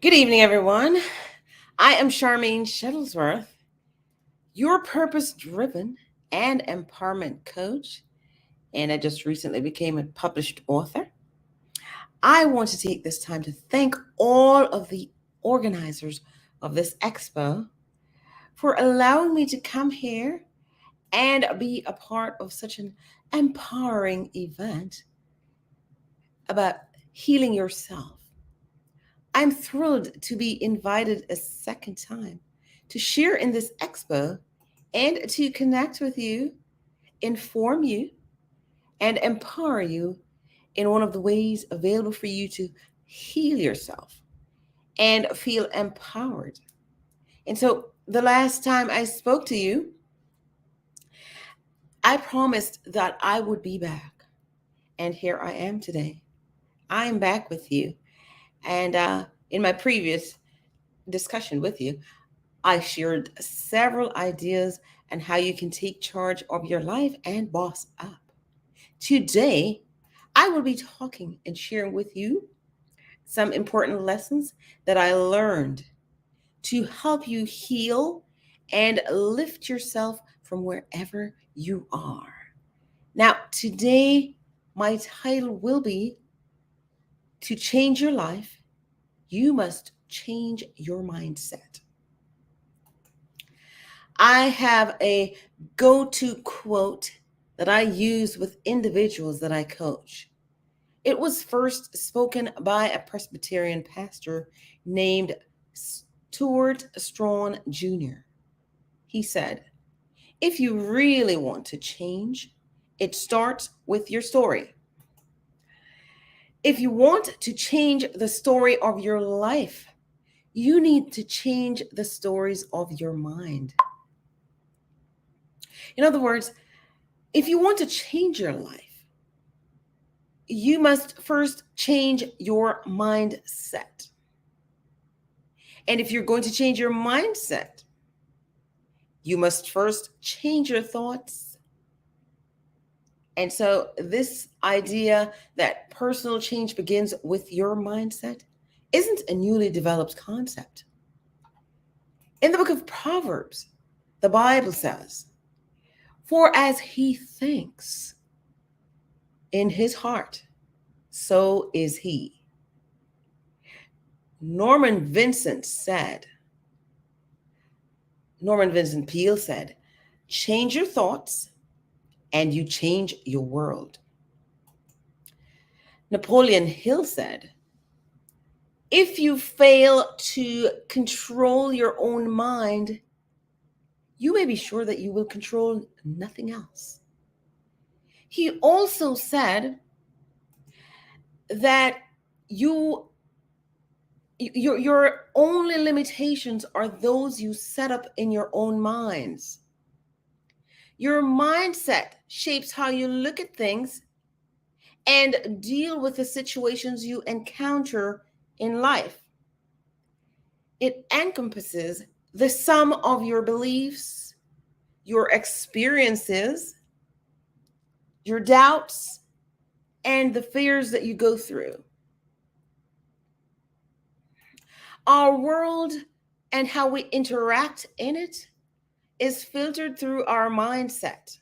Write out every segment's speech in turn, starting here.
Good evening, everyone. I am Charmaine Shuttlesworth, your purpose driven and empowerment coach, and I just recently became a published author. I want to take this time to thank all of the organizers of this expo for allowing me to come here and be a part of such an empowering event about healing yourself. I'm thrilled to be invited a second time to share in this expo and to connect with you, inform you, and empower you in one of the ways available for you to heal yourself and feel empowered. And so, the last time I spoke to you, I promised that I would be back. And here I am today. I am back with you. And in my previous discussion with you, I shared several ideas on how you can take charge of your life and boss up. Today, I will be talking and sharing with you some important lessons that I learned to help you heal and lift yourself from wherever you are. Now, today, my title will be To Change Your Life, You Must Change Your Mindset. I have a go to quote that I use with individuals that I coach. It was first spoken by a Presbyterian pastor named Stuart Strawn Jr. He said, "If you really want to change, it starts with your story. If you want to change the story of your life, you need to change the stories of your mind." In other words, if you want to change your life, you must first change your mindset. And if you're going to change your mindset, you must first change your thoughts. And so, this idea that personal change begins with your mindset isn't a newly developed concept. In the book of Proverbs, the Bible says, "For as he thinks in his heart, so is he." Norman Vincent said, Norman Vincent Peale said, "Change your thoughts and you change your world." Napoleon Hill said, "If you fail to control your own mind, you may be sure that you will control nothing else." He also said that you your only limitations are those you set up in your own minds. Your mindset shapes how you look at things and deal with the situations you encounter in life. It encompasses the sum of your beliefs, your experiences, your doubts, and the fears that you go through. Our world and how we interact in it is filtered through our mindset.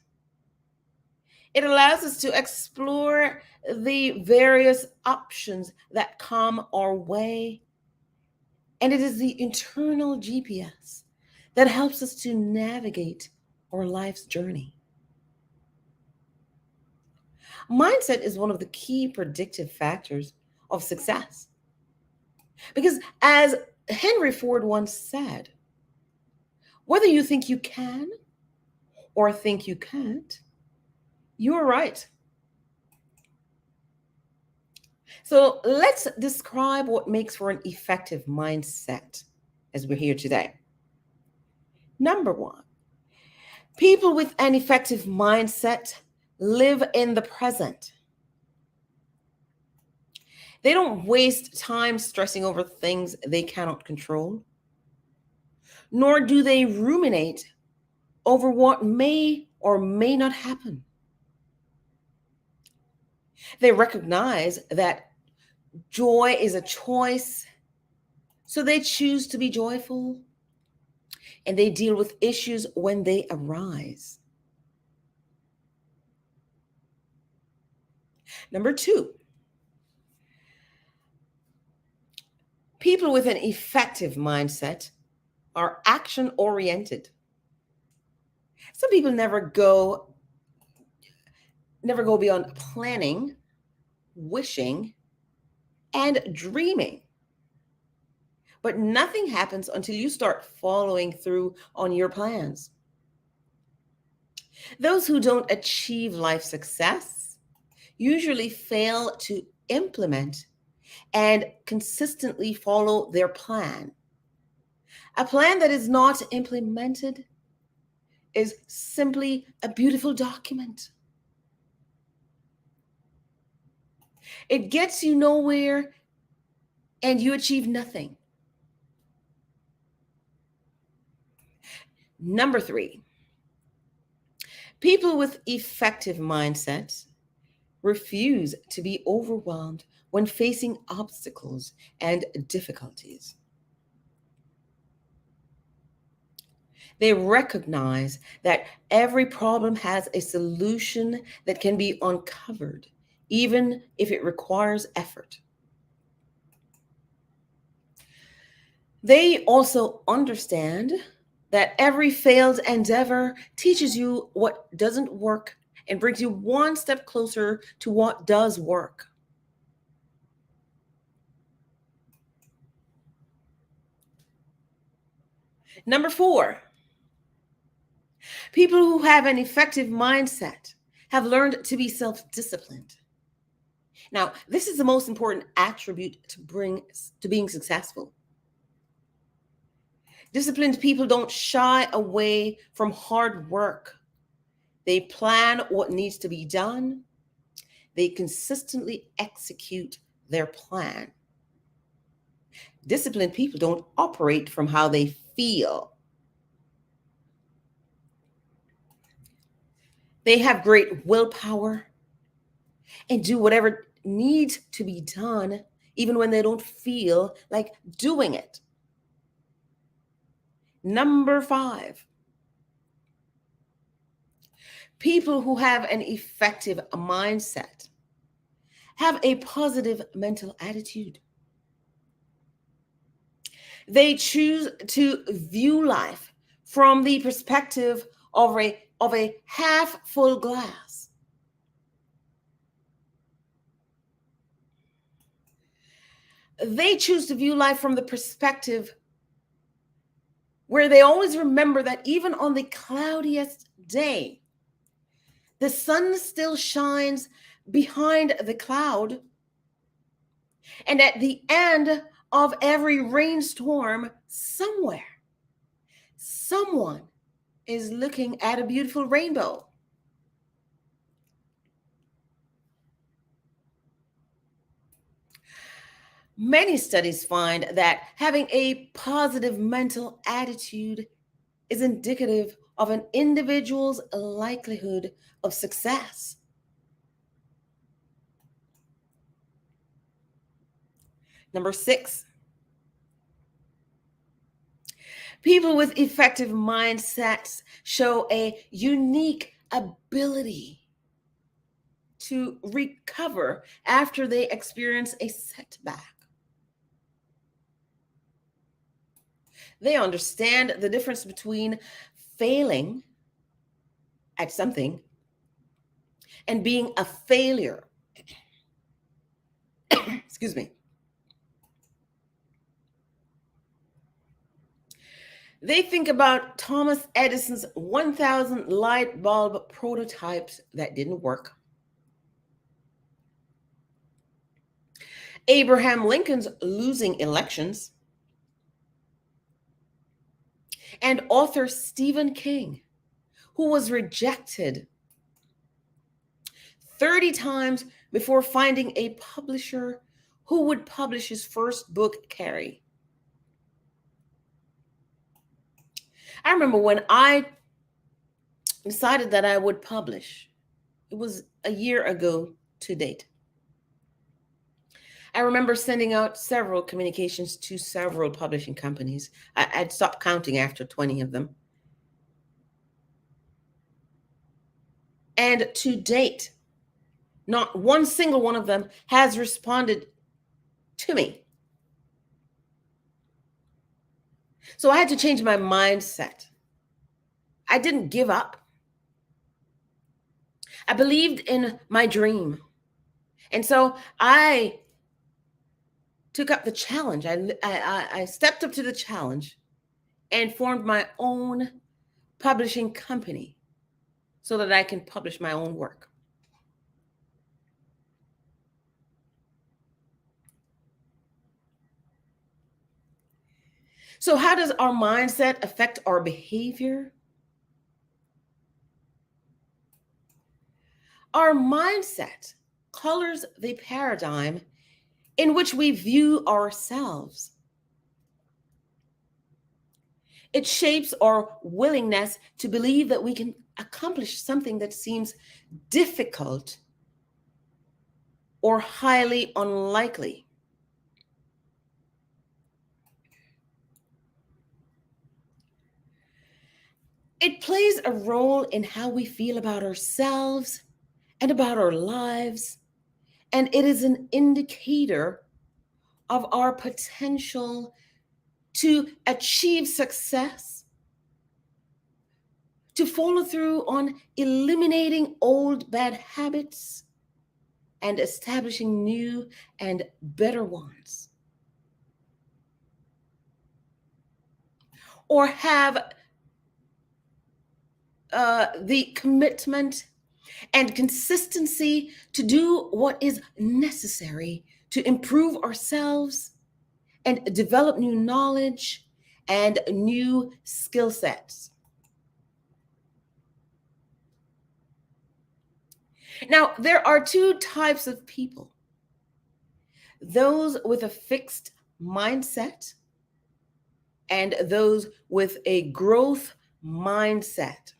It allows us to explore the various options that come our way. And it is the internal GPS that helps us to navigate our life's journey. Mindset is one of the key predictive factors of success. Because, as Henry Ford once said, whether you think you can or think you can't, you're right. So, let's describe what makes for an effective mindset as we're here today. Number one, people with an effective mindset live in the present. They don't waste time stressing over things they cannot control, nor do they ruminate over what may or may not happen. They recognize that joy is a choice, So they choose to be joyful and they deal with issues when they arise. Number two, people with an effective mindset are action oriented. Some people never go beyond planning, wishing, and dreaming. But nothing happens until you start following through on your plans. Those who don't achieve life success usually fail to implement and consistently follow their plan. A plan that is not implemented is simply a beautiful document. It gets you nowhere and you achieve nothing. Number three, people with effective mindsets refuse to be overwhelmed when facing obstacles and difficulties. They recognize that every problem has a solution that can be uncovered, even if it requires effort. They also understand that every failed endeavor teaches you what doesn't work and brings you one step closer to what does work. Number four, people who have an effective mindset have learned to be self disciplined. Now, this is the most important attribute to being successful. Disciplined people don't shy away from hard work. They plan what needs to be done. They consistently execute their plan. Disciplined people don't operate from how they feel. They have great willpower and do whatever needs to be done, even when they don't feel like doing it. Number five, people who have an effective mindset have a positive mental attitude. They choose to view life from the perspective of a half full glass. They choose to view life from the perspective where they always remember that even on the cloudiest day, the sun still shines behind the cloud. And at the end of every rainstorm, somewhere, someone is looking at a beautiful rainbow. Many studies find that having a positive mental attitude is indicative of an individual's likelihood of success. Number six, people with effective mindsets show a unique ability to recover after they experience a setback. They understand the difference between failing at something and being a failure. Excuse me. They think about Thomas Edison's 1,000 light bulb prototypes that didn't work, Abraham Lincoln's losing elections, and author Stephen King, who was rejected 30 times before finding a publisher who would publish his first book, Carrie. I remember when I decided that I would publish, it was a year ago to date. I remember sending out several communications to several publishing companies. I'd stopped counting after 20 of them. And to date, not one single one of them has responded to me. So I had to change my mindset. I didn't give up. I believed in my dream. And so I took up the challenge. I stepped up to the challenge and formed my own publishing company so that I can publish my own work. So how does our mindset affect our behavior? Our mindset colors the paradigm in which we view ourselves. It shapes our willingness to believe that we can accomplish something that seems difficult or highly unlikely. It plays a role in how we feel about ourselves and about our lives, and it is an indicator of our potential to achieve success, to follow through on eliminating old bad habits and establishing new and better ones, or have the commitment and consistency to do what is necessary to improve ourselves and develop new knowledge and new skill sets. Now, there are two types of people: those with a fixed mindset and those with a growth mindset.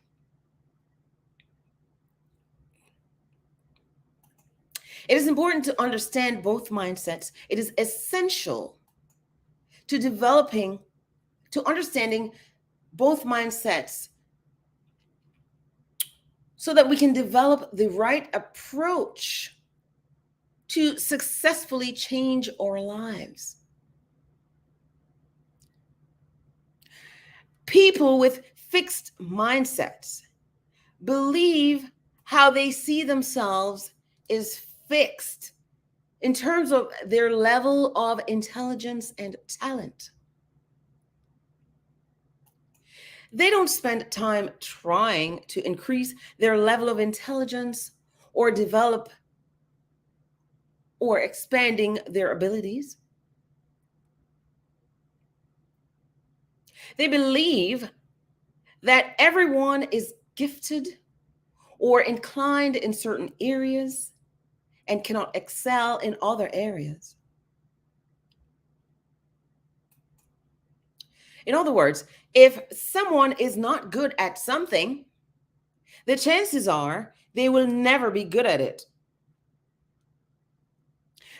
It is important to understand both mindsets. It is essential to understanding both mindsets so that we can develop the right approach to successfully change our lives. People with fixed mindsets believe how they see themselves is fixed in terms of their level of intelligence and talent. They don't spend time trying to increase their level of intelligence or develop or expanding their abilities. They believe that everyone is gifted or inclined in certain areas and cannot excel in other areas. In other words, if someone is not good at something, the chances are they will never be good at it.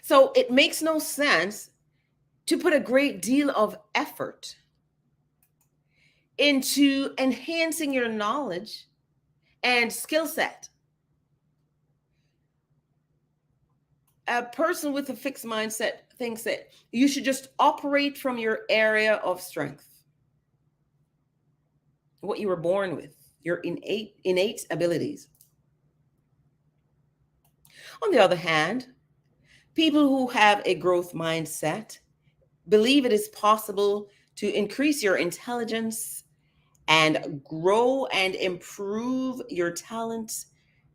So it makes no sense to put a great deal of effort into enhancing your knowledge and skill set. A person with a fixed mindset thinks that you should just operate from your area of strength, what you were born with, your innate abilities. On the other hand, people who have a growth mindset believe it is possible to increase your intelligence and grow and improve your talents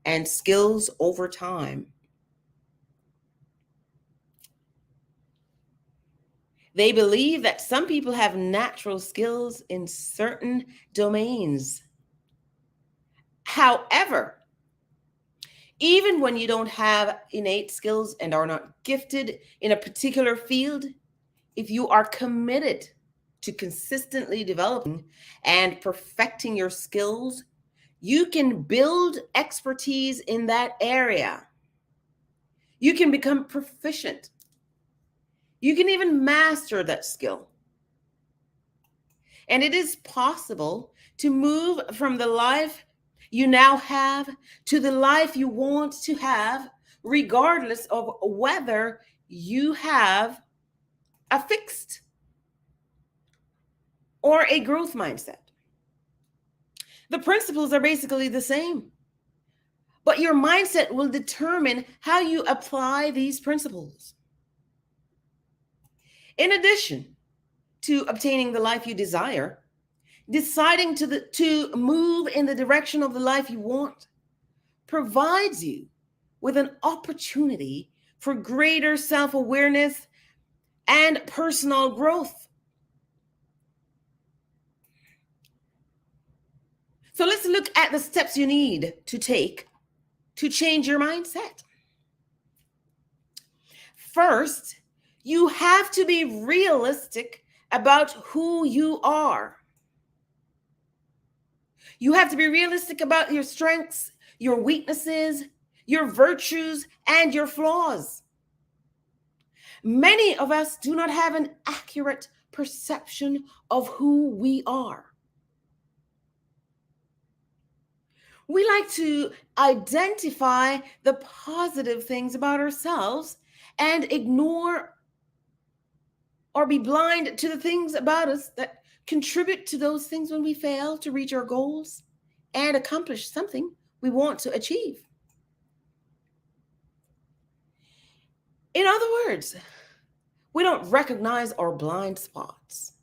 and skills over time. They believe that some people have natural skills in certain domains. However, even when you don't have innate skills and are not gifted in a particular field, if you are committed to consistently developing and perfecting your skills, you can build expertise in that area. You can become proficient You can even master that skill. And it is possible to move from the life you now have to the life you want to have, regardless of whether you have a fixed or a growth mindset. The principles are basically the same, but your mindset will determine how you apply these principles. In addition to obtaining the life you desire, deciding to move in the direction of the life you want provides you with an opportunity for greater self-awareness and personal growth. So let's look at the steps you need to take to change your mindset. First, you have to be realistic about who you are. You have to be realistic about your strengths, your weaknesses, your virtues, and your flaws. Many of us do not have an accurate perception of who we are. We like to identify the positive things about ourselves and ignore or be blind to the things about us that contribute to those things when we fail to reach our goals and accomplish something we want to achieve. In other words, we don't recognize our blind spots.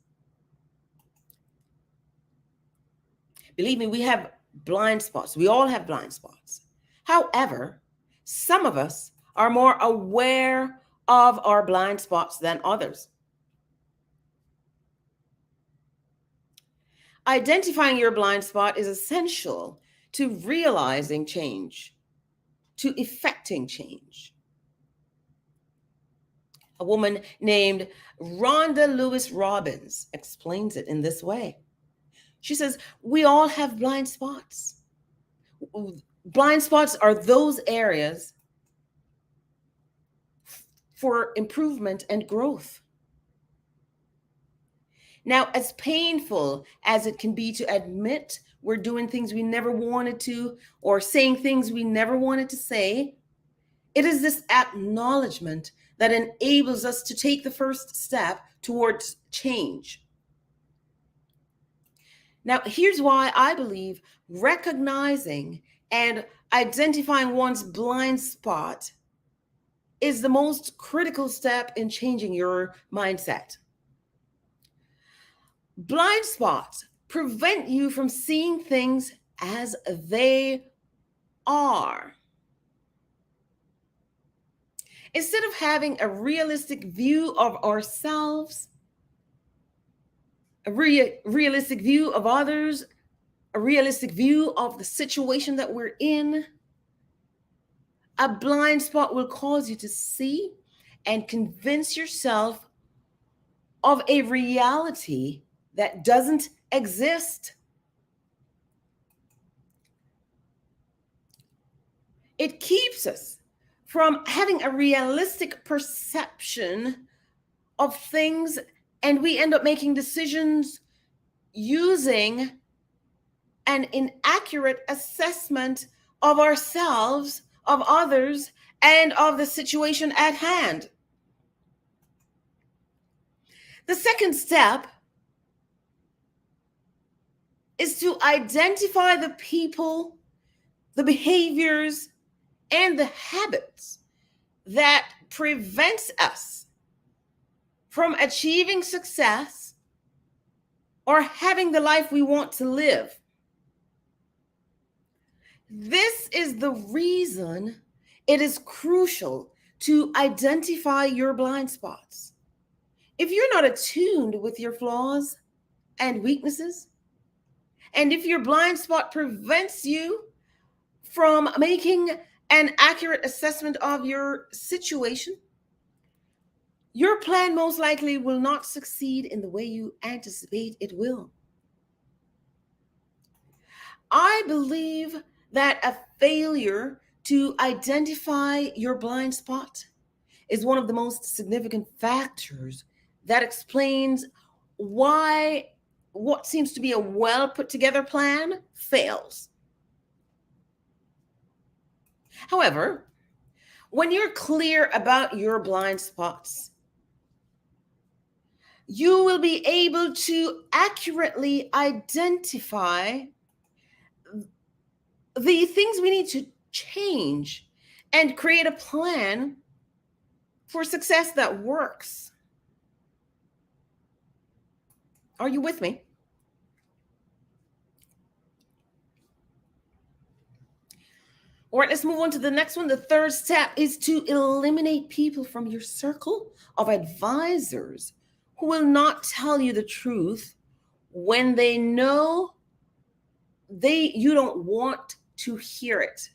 Believe me, we have blind spots. We all have blind spots. However, some of us are more aware of our blind spots than others. Identifying your blind spot is essential to realizing change, to effecting change. A woman named Rhonda Lewis Robbins explains it in this way. She says, we all have blind spots. Blind spots are those areas for improvement and growth. Now, as painful as it can be to admit we're doing things we never wanted to or saying things we never wanted to say, it is this acknowledgement that enables us to take the first step towards change. Now, here's why I believe recognizing and identifying one's blind spot is the most critical step in changing your mindset. Blind spots prevent you from seeing things as they are. Instead of having a realistic view of ourselves, a realistic view of others, a realistic view of the situation that we're in, a blind spot will cause you to see and convince yourself of a reality that doesn't exist. It keeps us from having a realistic perception of things, and we end up making decisions using an inaccurate assessment of ourselves, of others, and of the situation at hand. The second step is to identify the people, the behaviors, and the habits that prevents us from achieving success or having the life we want to live. This is the reason it is crucial to identify your blind spots. If you're not attuned with your flaws and weaknesses, and if your blind spot prevents you from making an accurate assessment of your situation, your plan most likely will not succeed in the way you anticipate it will. I believe that a failure to identify your blind spot is one of the most significant factors that explains why what seems to be a well put together plan fails. However, when you're clear about your blind spots, you will be able to accurately identify the things we need to change and create a plan for success that works. Are you with me? All right, let's move on to the next one. The third step is to eliminate people from your circle of advisors who will not tell you the truth when they know you don't want to hear it.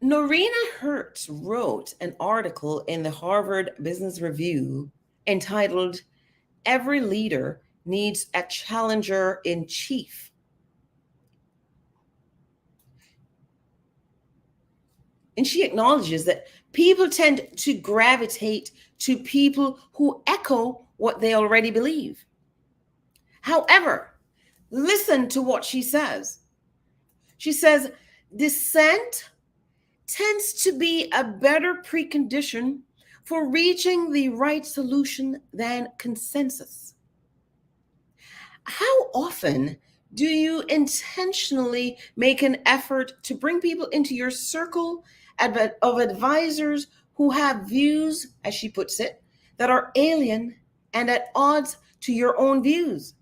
Norina Hertz wrote an article in the Harvard Business Review entitled "Every Leader Needs a Challenger in Chief." And she acknowledges that people tend to gravitate to people who echo what they already believe. However, listen to what she says. She says, dissent tends to be a better precondition for reaching the right solution than consensus. How often do you intentionally make an effort to bring people into your circle of advisors who have views, as she puts it, that are alien and at odds to your own views?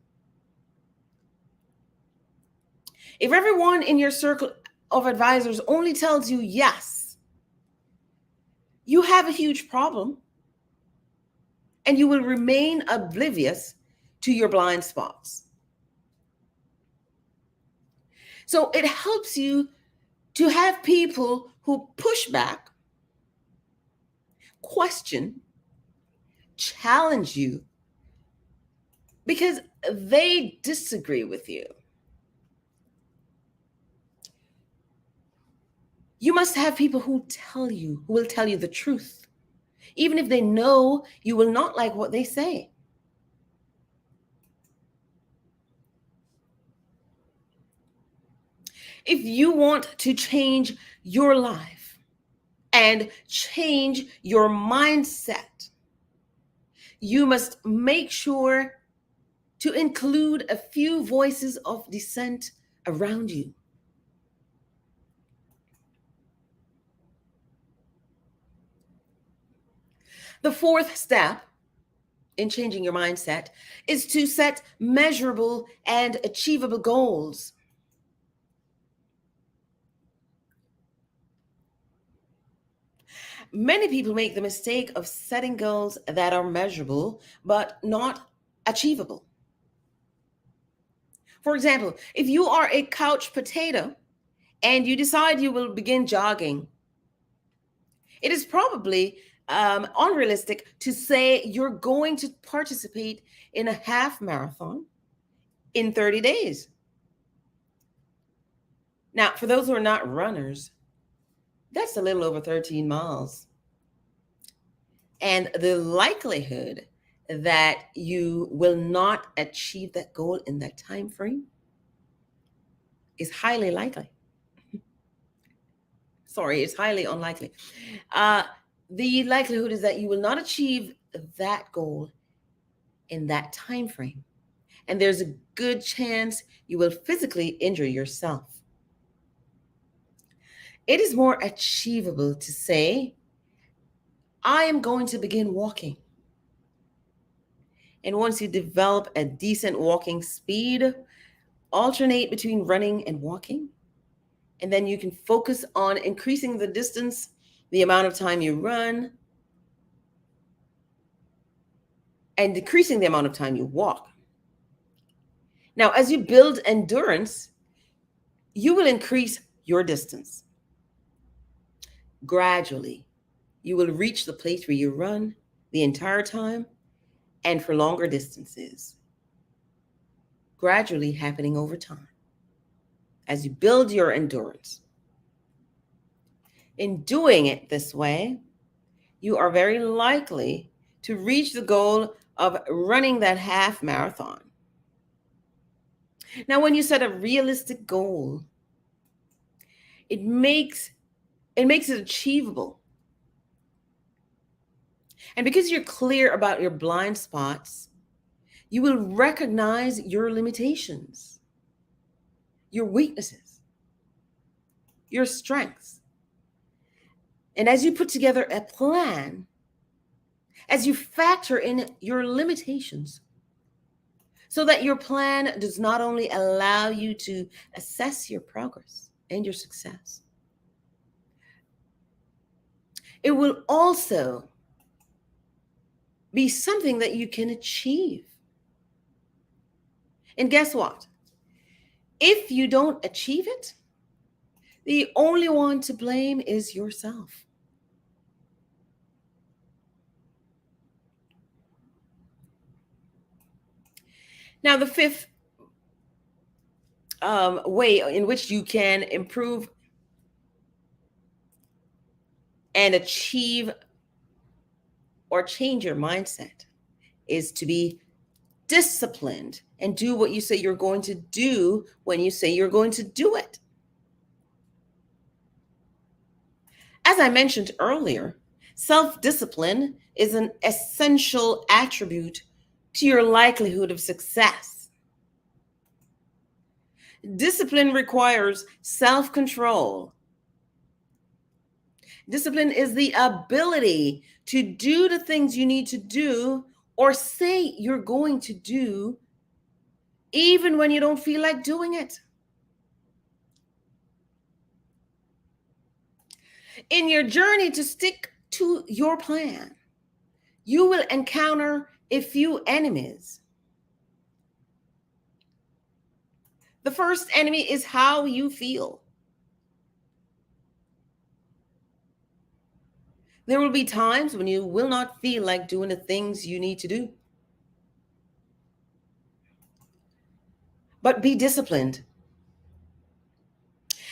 If everyone in your circle of advisors only tells you yes, you have a huge problem, and you will remain oblivious to your blind spots. So it helps you to have people who push back, question, challenge you because they disagree with you. You must have people who will tell you the truth, even if they know you will not like what they say. If you want to change your life and change your mindset, you must make sure to include a few voices of dissent around you. The fourth step in changing your mindset is to set measurable and achievable goals. Many people make the mistake of setting goals that are measurable but not achievable. For example, if you are a couch potato and you decide you will begin jogging, it is probably unrealistic to say you're going to participate in a half marathon in 30 days. Now, for those who are not runners, that's a little over 13 miles. And the likelihood that you will not achieve that goal in that time frame is highly likely. Sorry, it's highly unlikely. The likelihood is that you will not achieve that goal in that time frame. And there's a good chance you will physically injure yourself. It is more achievable to say, I am going to begin walking. And once you develop a decent walking speed, alternate between running and walking. And then you can focus on increasing the distance, the amount of time you run, and decreasing the amount of time you walk. Now, as you build endurance, you will increase your distance. Gradually, you will reach the place where you run the entire time and for longer distances, gradually happening over time. as you build your endurance. In doing it this way, you are very likely to reach the goal of running that half marathon. Now, when you set a realistic goal, it makes it achievable. And because you're clear about your blind spots, you will recognize your limitations, your weaknesses, your strengths. And as you put together a plan, as you factor in your limitations, so that your plan does not only allow you to assess your progress and your success, it will also be something that you can achieve. And guess what? If you don't achieve it, the only one to blame is yourself. Now, the fifth way in which you can improve and achieve or change your mindset is to be disciplined and do what you say you're going to do when you say you're going to do it. As I mentioned earlier, self-discipline is an essential attribute to your likelihood of success. Discipline requires self-control. Discipline is the ability to do the things you need to do or say you're going to do, even when you don't feel like doing it. In your journey to stick to your plan, you will encounter a few enemies. The first enemy is how you feel. There will be times when you will not feel like doing the things you need to do. But be disciplined.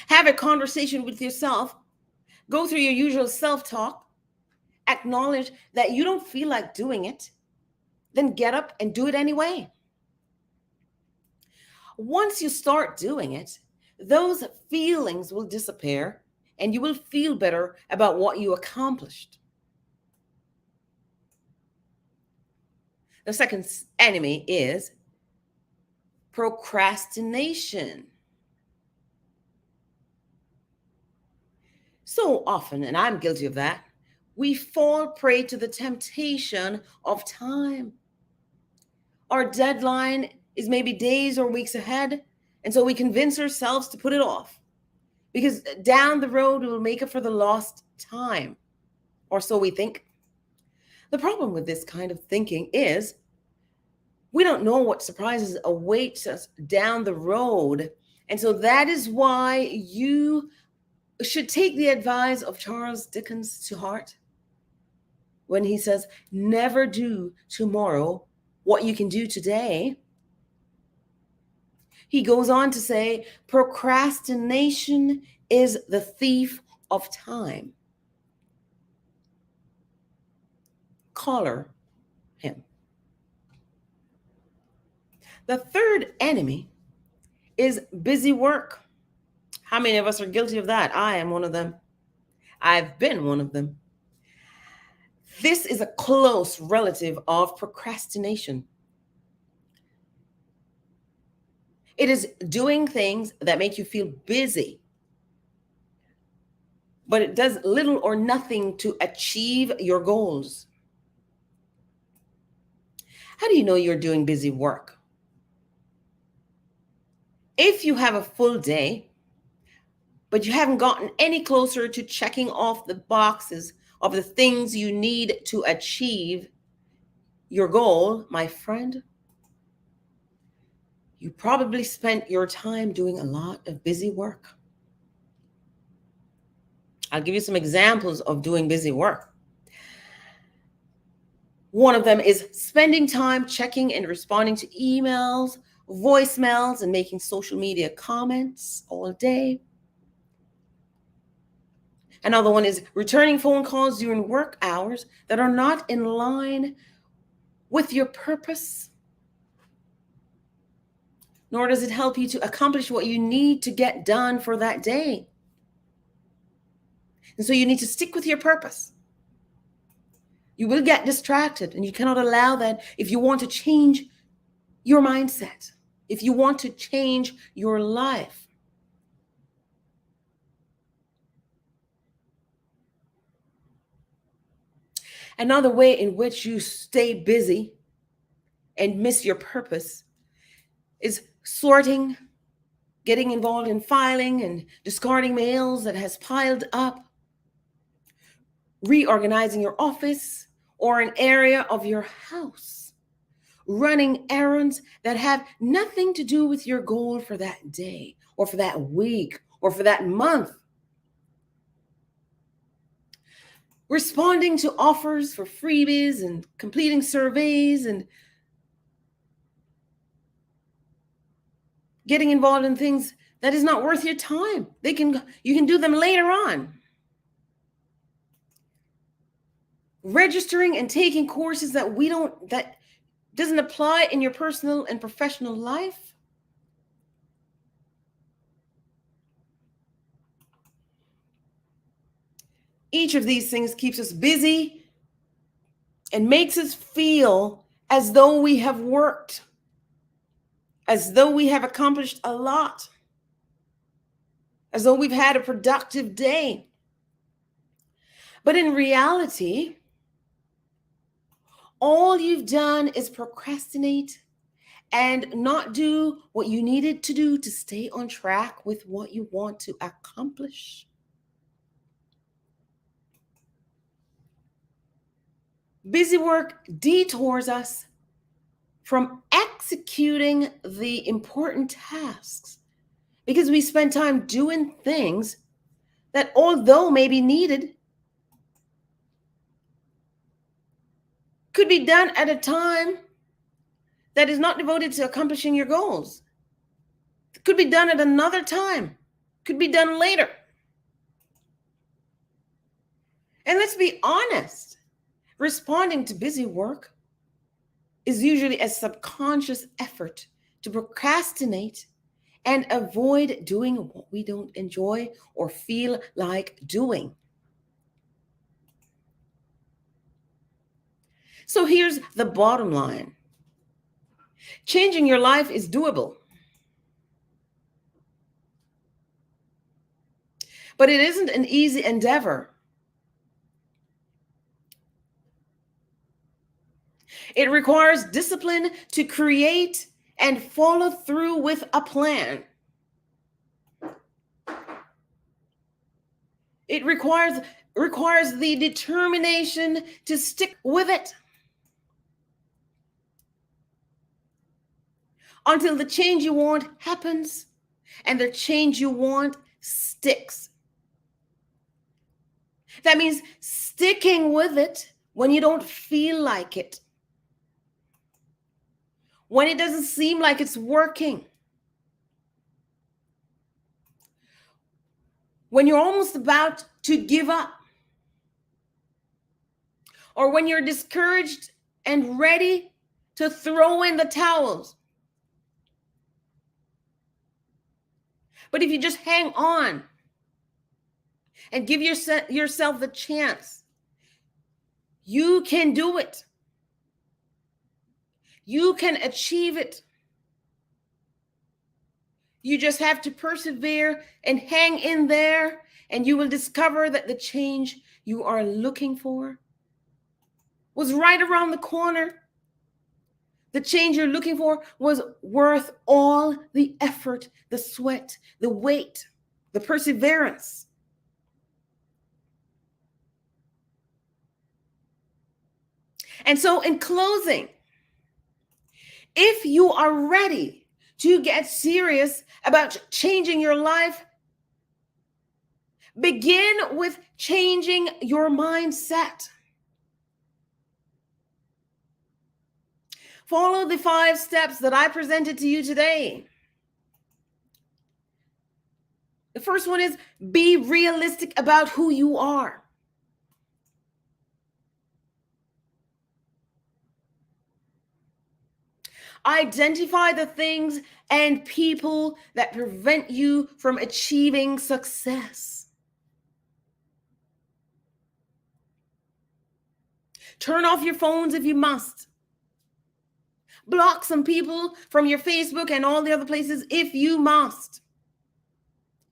Have a conversation with yourself. Go through your usual self-talk. Acknowledge that you don't feel like doing it. Then get up and do it anyway. Once you start doing it, those feelings will disappear and you will feel better about what you accomplished. The second enemy is procrastination. So often, and I'm guilty of that, we fall prey to the temptation of time. Our deadline is maybe days or weeks ahead, and so we convince ourselves to put it off because down the road we will make up for the lost time, or so we think. The problem with this kind of thinking is we don't know what surprises await us down the road, and so that is why you should take the advice of Charles Dickens to heart when he says, never do tomorrow what you can do today. He goes on to say, procrastination is the thief of time. Collar him. The third enemy is busy work. How many of us are guilty of that? I am one of them. I've been one of them. This is a close relative of procrastination. It is doing things that make you feel busy, but it does little or nothing to achieve your goals. How do you know you're doing busy work? If you have a full day, but you haven't gotten any closer to checking off the boxes of the things you need to achieve your goal, my friend, you probably spent your time doing a lot of busy work. I'll give you some examples of doing busy work. One of them is spending time checking and responding to emails voicemails and making social media comments all day. Another one is returning phone calls during work hours that are not in line with your purpose, nor does it help you to accomplish what you need to get done for that day. And so you need to stick with your purpose. You will get distracted, and you cannot allow that if you want to change your mindset, if you want to change your life. Another way in which you stay busy and miss your purpose is sorting, getting involved in filing and discarding mails that has piled up, reorganizing your office or an area of your house, running errands that have nothing to do with your goal for that day or for that week or for that month. Responding to offers for freebies and completing surveys and getting involved in things that is not worth your time. You can do them later on. Registering and taking courses that doesn't apply in your personal and professional life. Each of these things keeps us busy and makes us feel as though we have worked, as though we have accomplished a lot, as though we've had a productive day. But in reality, all you've done is procrastinate and not do what you needed to do to stay on track with what you want to accomplish. Busy work detours us from executing the important tasks because we spend time doing things that, although may be needed, could be done at a time that is not devoted to accomplishing your goals. It could be done at another time, could be done later. And let's be honest, responding to busy work is usually a subconscious effort to procrastinate and avoid doing what we don't enjoy or feel like doing. So here's the bottom line. Changing your life is doable, but it isn't an easy endeavor. It requires discipline to create and follow through with a plan. It requires the determination to stick with it until the change you want happens and the change you want sticks. That means sticking with it when you don't feel like it, when it doesn't seem like it's working, when you're almost about to give up, or when you're discouraged and ready to throw in the towels. But if you just hang on and give yourself the chance, you can do it. You can achieve it. You just have to persevere and hang in there, and you will discover that the change you are looking for was right around the corner. The change you're looking for was worth all the effort, the sweat, the wait, the perseverance. And so in closing, if you are ready to get serious about changing your life, begin with changing your mindset. Follow the 5 steps that I presented to you today. The first one is be realistic about who you are. Identify the things and people that prevent you from achieving success. Turn off your phones if you must. Block some people from your Facebook and all the other places if you must.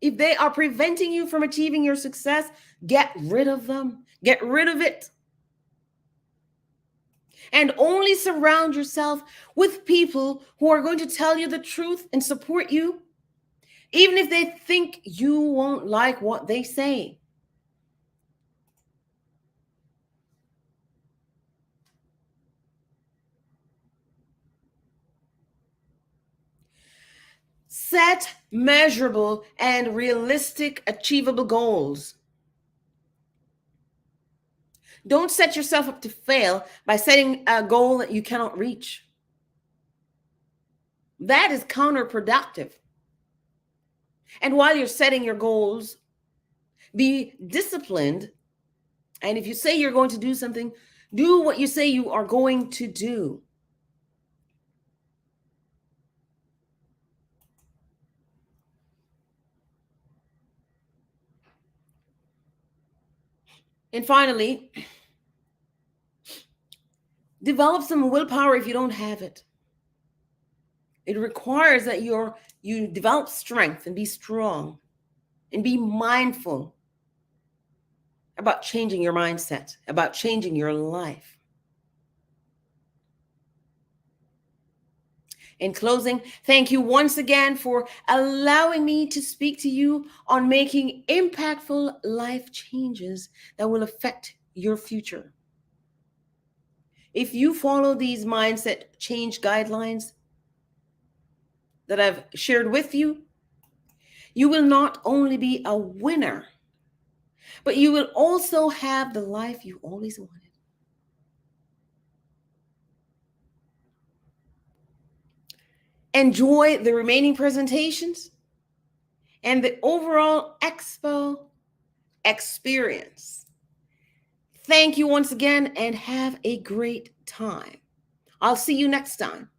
If they are preventing you from achieving your success, get rid of them. Get rid of it. And only surround yourself with people who are going to tell you the truth and support you, even if they think you won't like what they say. Set measurable and realistic, achievable goals. Don't set yourself up to fail by setting a goal that you cannot reach. That is counterproductive. And while you're setting your goals, be disciplined. And if you say you're going to do something, do what you say you are going to do. And finally, develop some willpower if you don't have it. It requires that you develop strength and be strong and be mindful about changing your mindset, about changing your life. In closing, thank you once again for allowing me to speak to you on making impactful life changes that will affect your future. If you follow these mindset change guidelines that I've shared with you, you will not only be a winner, but you will also have the life you always wanted. Enjoy the remaining presentations and the overall expo experience. Thank you once again and have a great time. I'll see you next time.